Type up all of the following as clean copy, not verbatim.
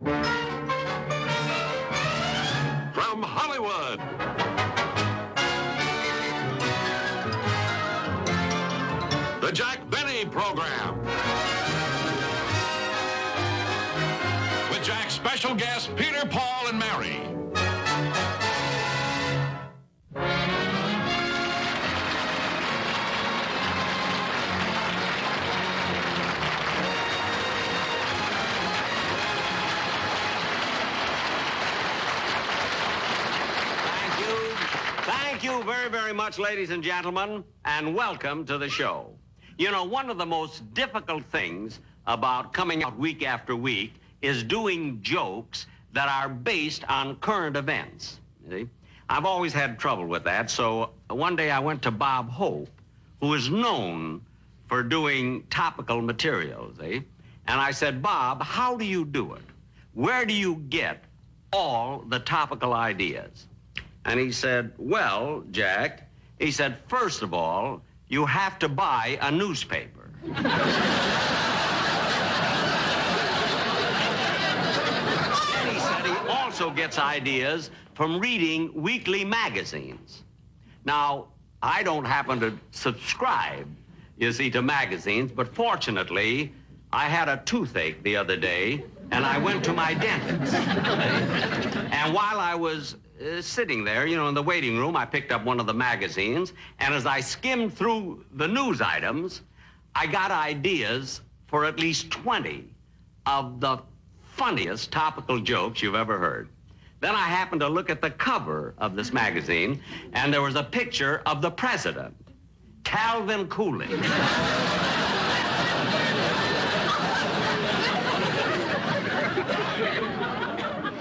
From Hollywood, the Jack Benny Program. With Jack's special guests, Peter, Paul, and Mary. Thank you very, very much, ladies and gentlemen, and welcome to the show. You know, one of the most difficult things about coming out week after week is doing jokes that are based on current events. See? I've always had trouble with that, so one day I went to Bob Hope, who is known for doing topical materials, and I said, Bob, how do you do it? Where do you get all the topical ideas? And he said, well, Jack, he said, first of all, you have to buy a newspaper. And he said he also gets ideas from reading weekly magazines. Now, I don't happen to subscribe, you see, to magazines, but fortunately, I had a toothache the other day, and I went to my dentist. And while I was sitting there, you know, in the waiting room, I picked up one of the magazines, and as I skimmed through the news items, I got ideas for at least 20 of the funniest topical jokes you've ever heard. Then I happened to look at the cover of this magazine, and there was a picture of the president, Calvin Coolidge.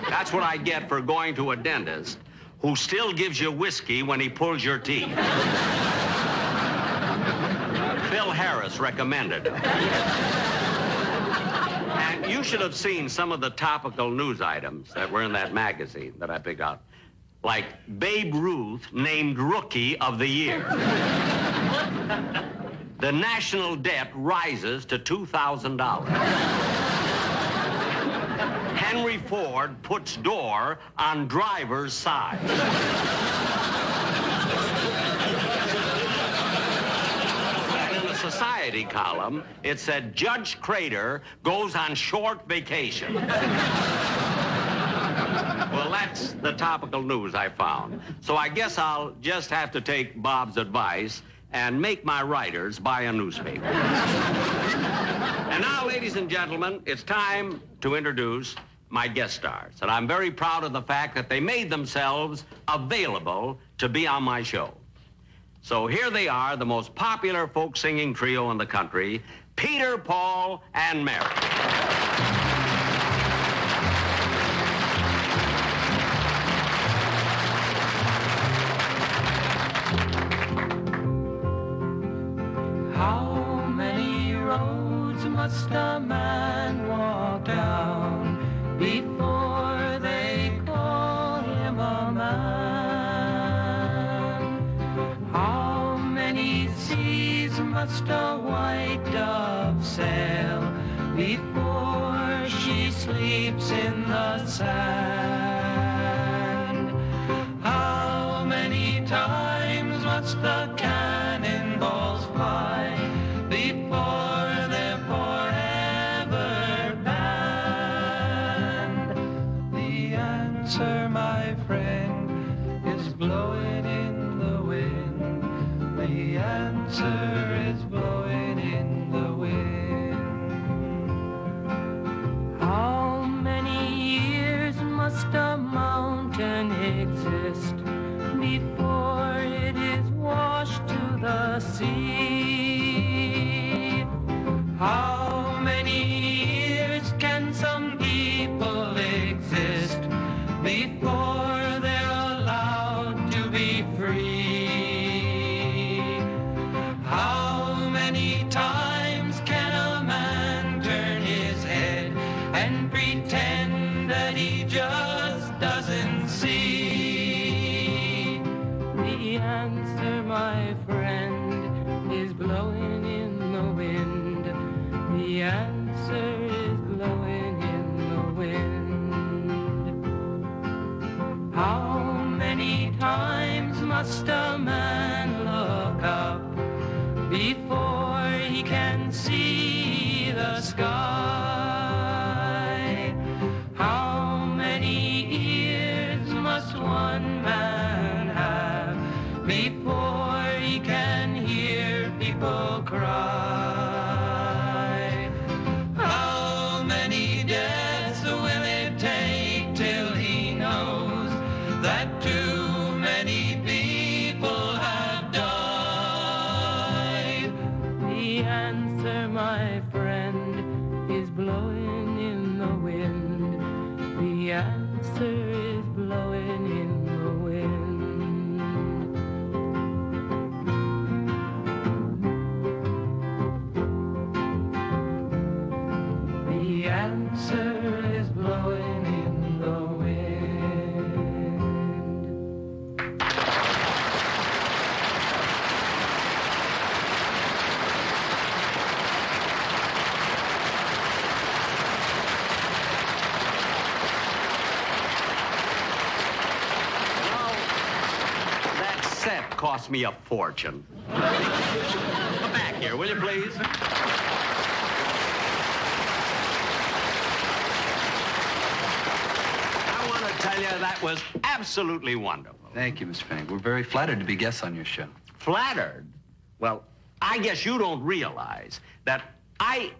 That's what I get for going to a dentist who still gives you whiskey when he pulls your teeth. Phil Harris recommended it. And you should have seen some of the topical news items that were in that magazine that I picked out. Like Babe Ruth named Rookie of the Year. The national debt rises to $2,000. Henry Ford puts door on driver's side. And in the society column, it said, Judge Crater goes on short vacation. Well, that's the topical news I found. So I guess I'll just have to take Bob's advice and make my writers buy a newspaper. And now, ladies and gentlemen, it's time to introduce my guest stars. And I'm very proud of the fact that they made themselves available to be on my show. So here they are, the most popular folk singing trio in the country, Peter, Paul, and Mary. How many roads must a man walk down before they call him a man? How many seas must a white dove sail before she sleeps in the sand? How many times must the cannonballs fly before they're forever banned? The answer, my friend, is blowing in the wind. The answer is blowing in the wind. How many years must a mountain exist before it is washed to the sea? How many years can some people exist before they're allowed to be free? How many times can a man turn his head and pretend that he just doesn't see? The answer, my friend, is blowing in the wind. The answer is blowing in the wind. must a man look up before he can see the sky. How many ears must one man have before he can hear people cry? How many deaths will it take till he knows that too many people have died? The answer, my friend, is blowing in the wind. The answer is blowing in the wind. The answer is blowing in the wind. Now, that set cost me a fortune. Come back here, will you please? I want to tell you that was absolutely wonderful. Thank you, Mr. Fanning. We're very flattered to be guests on your show. Flattered? Well, I guess you don't realize that I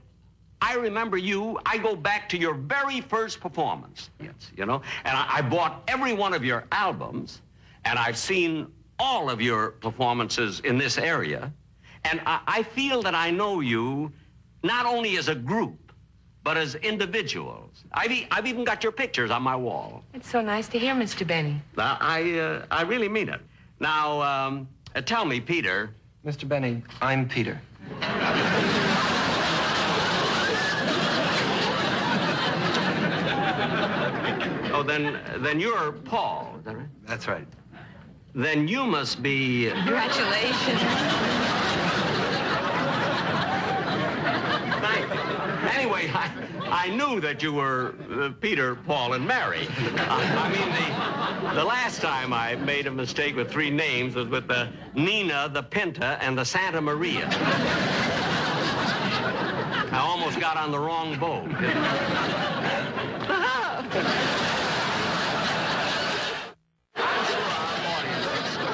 remember you. I go back to your very first performance. Yes, you know, and I bought every one of your albums, and I've seen all of your performances in this area, and I feel that I know you not only as a group, but as individuals. I've even got your pictures on my wall. It's so nice to hear, Mr. Benny. Now, I really mean it. Now, tell me, Peter. Mr. Benny, I'm Peter. Oh, then you're Paul, is that right? That's right. Then you must be... Congratulations. Thank you. Anyway, I knew that you were Peter, Paul, and Mary. I mean, the last time I made a mistake with three names was with the Nina, the Pinta, and the Santa Maria. I almost got on the wrong boat.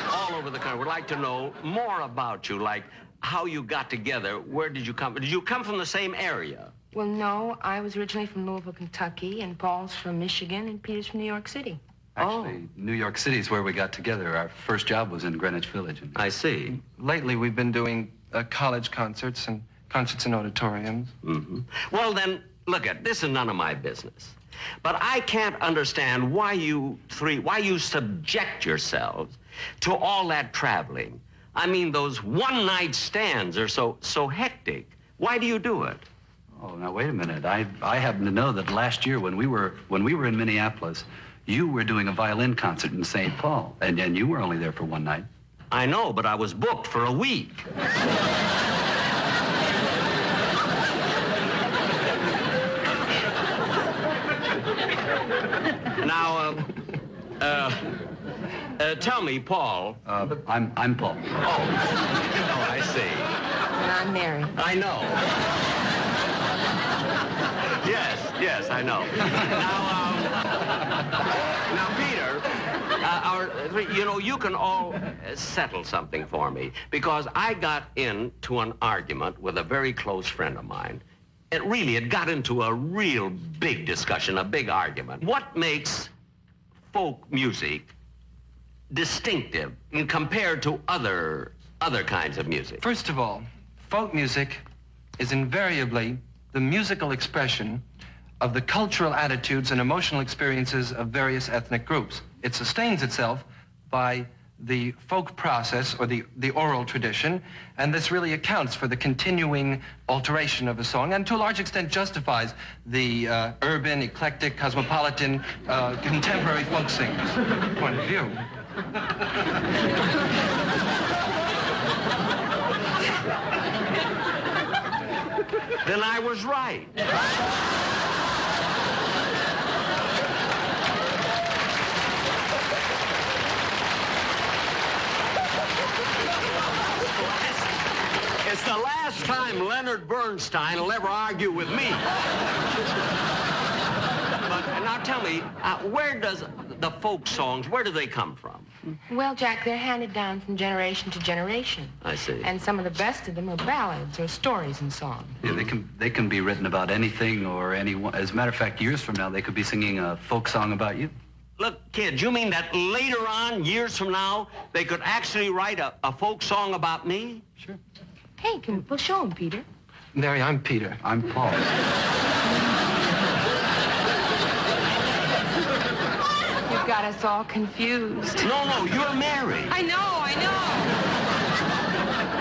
All over the country would like to know more about you, like how you got together. Where did you come? Did you come from the same area? Well, no, I was originally from Louisville, Kentucky, and Paul's from Michigan, and Peter's from New York City. Actually, New York City is where we got together. Our first job was in Greenwich Village. I see. Lately, we've been doing college concerts and concerts in auditoriums. Mm-hmm. Well, then, look this is none of my business. But I can't understand why you subject yourselves to all that traveling. I mean, those one-night stands are so hectic. Why do you do it? Oh, now wait a minute. I happen to know that last year when we were in Minneapolis, you were doing a violin concert in St. Paul, and you were only there for one night. I know, but I was booked for a week. Now, tell me, Paul. I'm Paul. Oh, I see. And I'm Mary. I know. Yes, I know. Now, Peter, you can all settle something for me, because I got into an argument with a very close friend of mine. It got into a real big discussion, a big argument. What makes folk music distinctive compared to other kinds of music? First of all, folk music is invariably the musical expression of the cultural attitudes and emotional experiences of various ethnic groups. It sustains itself by the folk process or the oral tradition, and this really accounts for the continuing alteration of a song and to a large extent justifies the urban, eclectic, cosmopolitan, contemporary folk singers' point of view. Then I was right. Leonard Bernstein will ever argue with me. But now tell me, where does the folk songs, where do they come from? Well, Jack, they're handed down from generation to generation. I see. And some of the best of them are ballads or stories and songs. Yeah, they can be written about anything or anyone. As a matter of fact, years from now, they could be singing a folk song about you. Look, kids, you mean that later on, years from now, they could actually write a folk song about me? Sure. Hey, we'll show them, Peter. Mary, I'm Peter. I'm Paul. You've got us all confused. No, you're Mary. I know.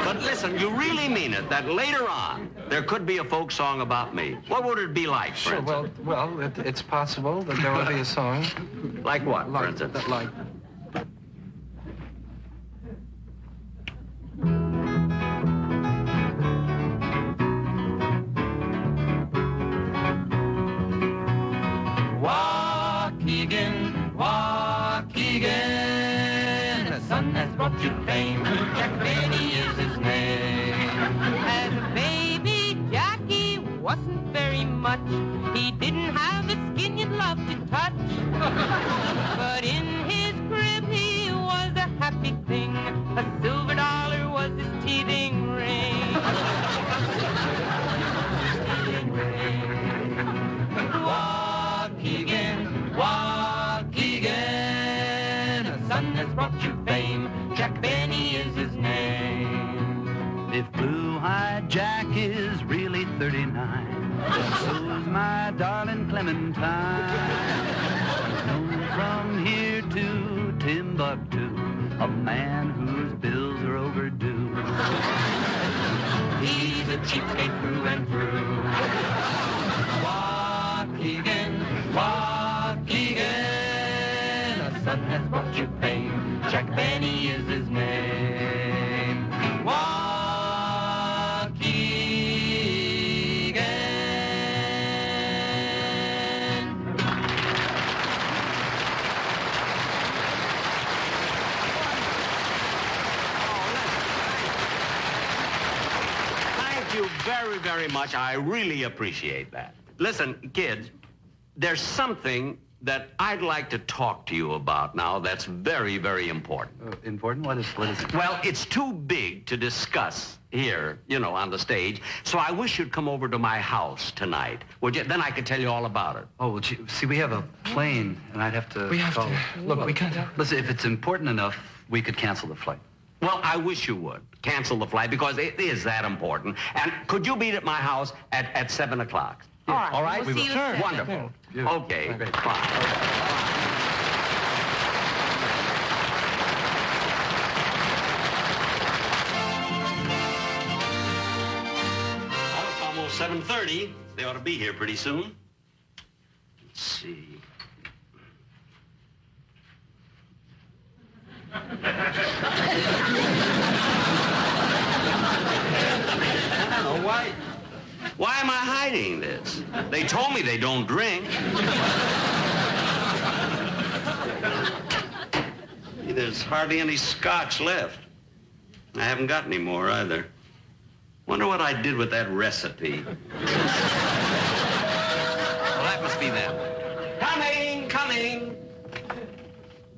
But listen, you really mean it, that later on, there could be a folk song about me. What would it be like, for Sure, instance? well, it's possible that there will be a song. Like what, for instance? Like... Waukegan, Waukegan, the sun has brought you fame. Jack Benny is his name. As a baby, Jackie wasn't very much. He didn't have a skin you'd love to touch. But in his crib he was a happy thing. A silver dollar was his teething ring. Waukegan, Waukegan, the sun has brought you fame. Jack Benny is his name. If blue-eyed Jack is really 39, then so's my darling Clementine. Known from here to Timbuktu, a man whose bills are overdue. He's a cheapskate through and through. Waukegan, Waukegan, the sun has brought you fame. Jack Benny is his name. Waukegan. Thank you very, very much. I really appreciate that. Listen, kids, there's something that I'd like to talk to you about now that's very, very important. Important? What is it? Well, it's too big to discuss here, on the stage, so I wish you'd come over to my house tonight. Would you? Then I could tell you all about it. Oh, well, see, we have a plane, and I'd have to We have call. to... Look, we can't... Listen, if it's important enough, we could cancel the flight. Well, I wish you would cancel the flight because it is that important. And could you meet at my house at 7 o'clock? All right. All right? We'll see you at 7. Wonderful. Yeah. Okay, Great. fine. Well, it's almost 7:30. They ought to be here pretty soon. Let's see. I don't know why. Why am I hiding this? They told me they don't drink. There's hardly any scotch left. I haven't got any more either. Wonder what I did with that recipe. Well, that must be them. Coming.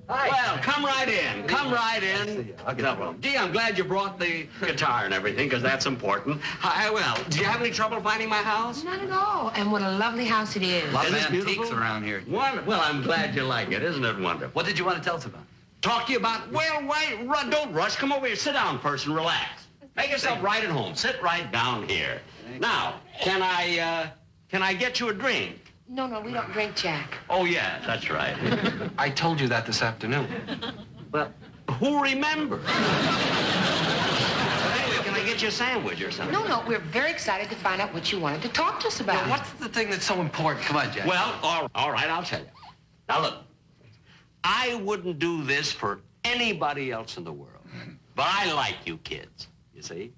Hi. Well, come right in. Come right in. I'll get up. Gee, I'm glad you brought the guitar and everything, because that's important. Well, do you have any trouble finding my house? Not at all. And what a lovely house it is. A lot of Isn't it antiques beautiful? around here. Well, I'm glad you like it. Isn't it wonderful? What did you want to tell us about? Talk to you about, don't rush. Come over here. Sit down first and relax. Make yourself right at home. Sit right down here. Now, can I get you a drink? No, we don't drink, Jack. Oh, yeah, that's right. I told you that this afternoon. Well, who remembers? Anyway, can I get you a sandwich or something? No, we're very excited to find out what you wanted to talk to us about. Now, what's the thing that's so important? Come on, Jack. Well, all right, I'll tell you. Now, look, I wouldn't do this for anybody else in the world. But I like you kids, you see?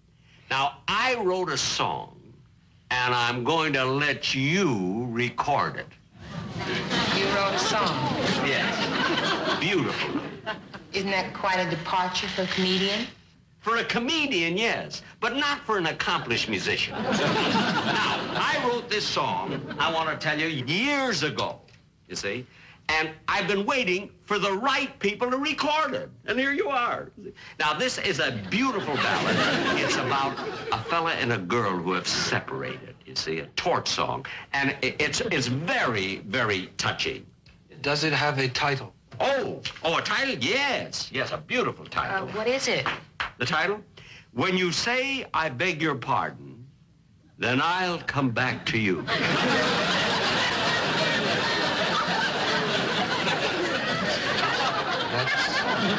Now, I wrote a song, and I'm going to let you record it. You wrote a song. Yes. Beautiful. Isn't that quite a departure for a comedian? For a comedian, yes, but not for an accomplished musician. Now, I wrote this song, I want to tell you, years ago, you see, and I've been waiting for the right people to record it. And here you are. Now, this is a beautiful ballad. It's about a fella and a girl who have separated, you see, a torch song. And it's very, very touching. Does it have a title? Oh, a title? Yes, a beautiful title. What is it? The title? When you say, I beg your pardon, then I'll come back to you. That's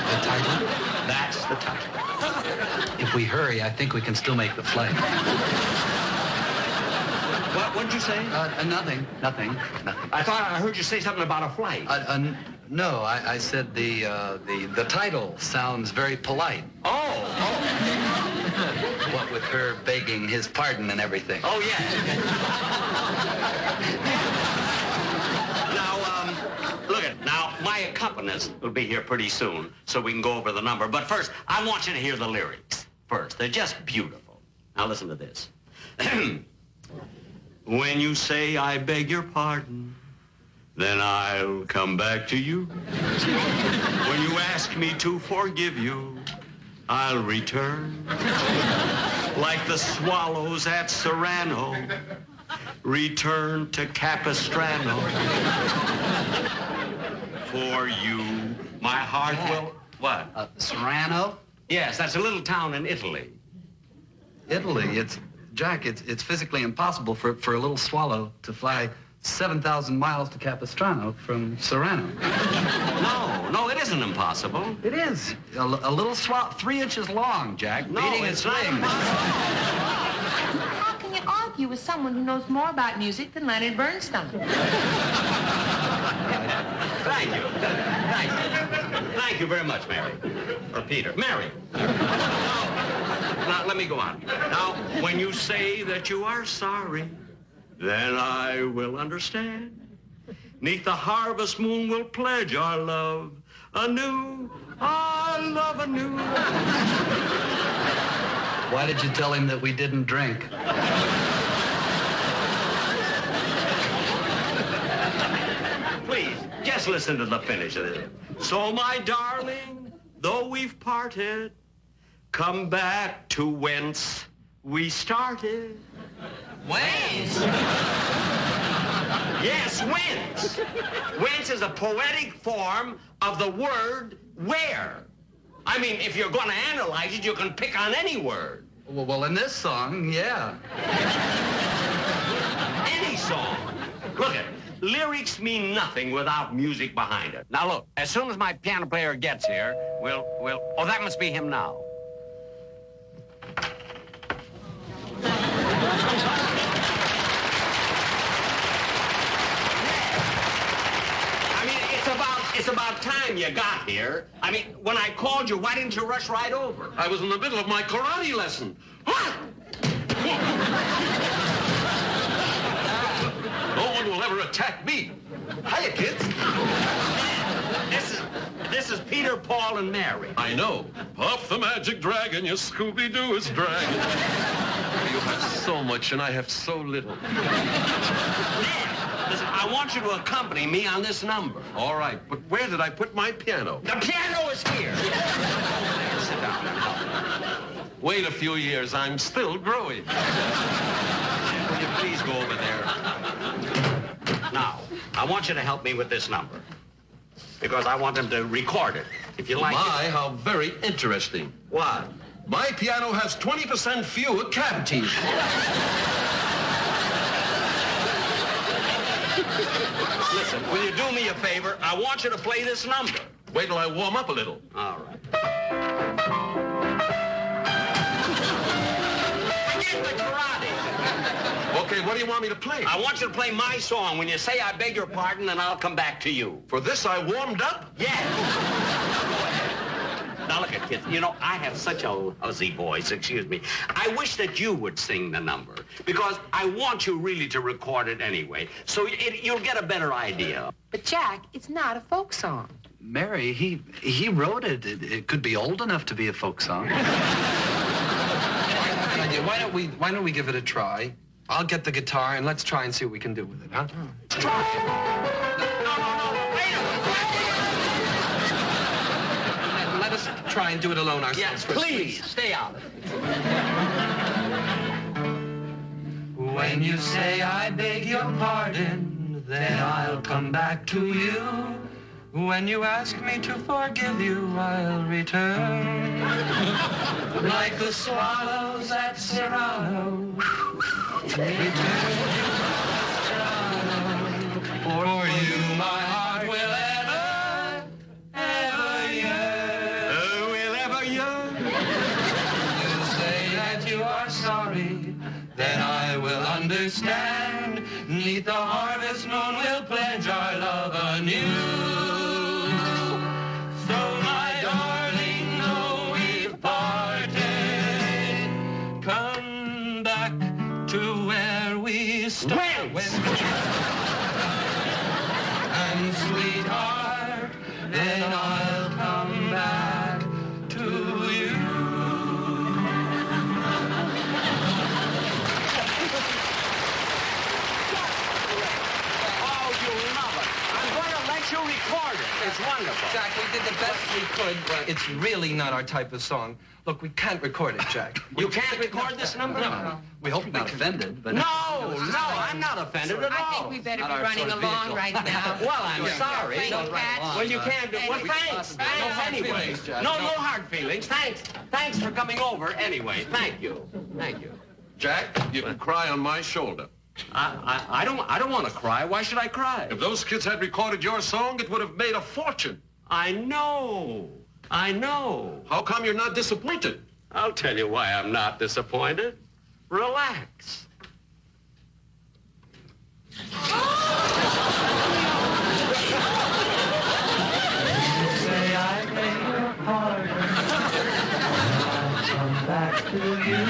the title? That's the title. If we hurry, I think we can still make the flight. What'd you say? Nothing. I thought I heard you say something about a flight. No, I said the title sounds very polite. Oh. What with her begging his pardon and everything. Oh, yeah. Now, my accompanist will be here pretty soon, so we can go over the number. But first, I want you to hear the lyrics. First, they're just beautiful. Now, listen to this. When you say, I beg your pardon, then I'll come back to you. When you ask me to forgive you, I'll return. Like the swallows at Serrano, return to Capistrano. For you, my heart will... What? Serrano? Yes, that's a little town in Italy. Italy. Jack, it's physically impossible for a little swallow to fly 7,000 miles to Capistrano from Serrano. No, it isn't impossible. It is. A little swallow, 3 inches long, Jack. No, beating it's its not wings. impossible. How can you argue with someone who knows more about music than Leonard Bernstein? Thank you. Thank you very much, Mary. Or Peter. Mary. Now, let me go on. Now, when you say that you are sorry, then I will understand. 'Neath the harvest moon we'll pledge our love anew. Our love anew. Why did you tell him that we didn't drink? Please, just listen to the finish of this. So, my darling, though we've parted, come back to whence we started. Whence? Yes, whence. Whence is a poetic form of the word where. I mean, if you're going to analyze it, you can pick on any word. Well, in this song, yeah. Any song. Look at it. Lyrics mean nothing without music behind it. Now, look, as soon as my piano player gets here, we'll... Oh, that must be him now. It's about time you got here. I mean, when I called you, why didn't you rush right over? I was in the middle of my karate lesson. What? No one will ever attack me. Hiya, kids. This is Peter, Paul, and Mary. I know. Puff the magic dragon, your Scooby-Doo is dragon. You have so much and I have so little. Listen, I want you to accompany me on this number. All right, but where did I put my piano? The piano is here. Sit down. Wait a few years, I'm still growing. Will you please go over there? Now, I want you to help me with this number. Because I want them to record it. If you like it. How very interesting. What? My piano has 20% fewer cavities. Listen, will you do me a favor? I want you to play this number. Wait till I warm up a little. All right. Forget the karate. Okay, what do you want me to play? I want you to play my song. When you say I beg your pardon, then I'll come back to you. For this, I warmed up? Yes. Now, look at kids. You know, I have such a fuzzy voice, excuse me. I wish that you would sing the number, because I want you really to record it anyway, so you'll get a better idea. But, Jack, it's not a folk song. Mary, he wrote it. It could be old enough to be a folk song. I have an idea. Why don't we give it a try? I'll get the guitar and let's try and see what we can do with it, huh? No, wait a minute. Let us try and do it alone ourselves. Yes, first, please, stay out of it. When you say I beg your pardon, then I'll come back to you. When you ask me to forgive you, I'll return. Like the swallows at Serrano. Return to Serrano. For you, my heart will ever yearn. Will ever yearn. You say that you are sorry, then I will understand. 'Neath the harvest moon we'll pledge our love anew. So my darling, though we've parted, come back to where we started. And sweetheart, then I'll come back to you. Oh, you love it. I'm going to let you record it. It's wonderful. Jack, we did the best we could. It's really not our type of song. Look, we can't record it, Jack. You can't record this number? No. We hope you're not offended, but... No, I'm not offended at all. I think we better be Not our running sort of along vehicle. right now. Well, I'm sorry. Thank you, Pat. Well, you can't do. Well, thanks. Thanks anyway. No hard feelings. Thanks for coming over anyway. Thank you. Thank you. Jack, you can cry on my shoulder. I don't want to cry. Why should I cry? If those kids had recorded your song, it would have made a fortune. I know. How come you're not disappointed? I'll tell you why I'm not disappointed. Relax. Say I beg your pardon. I'll come back to you.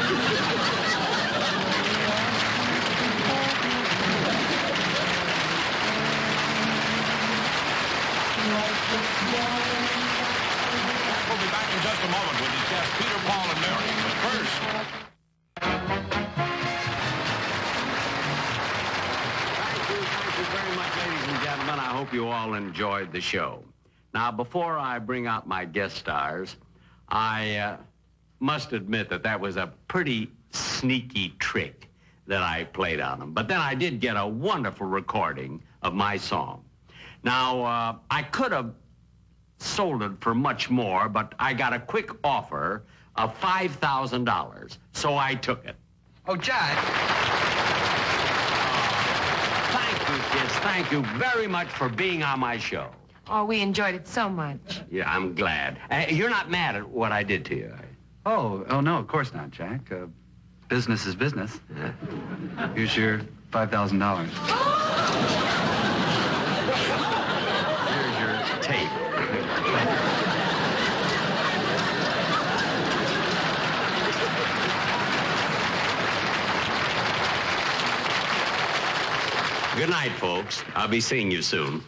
We'll be back in just a moment with his guests Peter, Paul, and Mary. But first... Thank you very much, ladies and gentlemen. I hope you all enjoyed the show. Now, before I bring out my guest stars, I must admit that was a pretty sneaky trick that I played on them. But then I did get a wonderful recording of my song. Now, I could have sold it for much more, but I got a quick offer of $5,000, so I took it. Oh, Jack. Thank you, kids. Thank you very much for being on my show. Oh, we enjoyed it so much. Yeah, I'm glad. You're not mad at what I did to you, are you? Oh, no, of course not, Jack. Business is business. Here's your $5,000. Here's your tape. Good night, folks. I'll be seeing you soon.